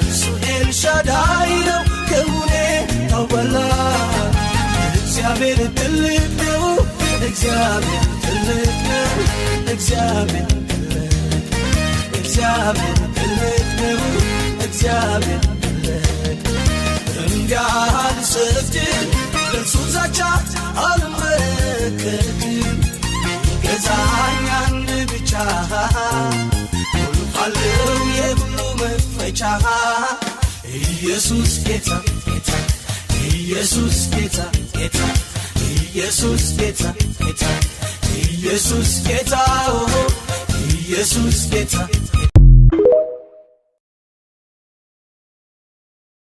እሱ ኤልሻዳይ ነው ከሁኔታው በላይ እግዚአብሔር ትልቅ ነው እግዚአብሔር ትልቅ ነው እግዚአብሔር ትልቅ ነው እግዚአብሔር እንዲያልሰግድ ለእርሱ ዛቻ አልመለከትም ገዛኝ አንድ ብቻ ቁልፍ አለው የሁሉ መክፈቻ ኢየሱስ ጌታ ጌታ ኢየሱስ ጌታ ጌታ ኢየሱስ ጌታ ጌታ ኢየሱስ ጌታ ኢየሱስ ጌታ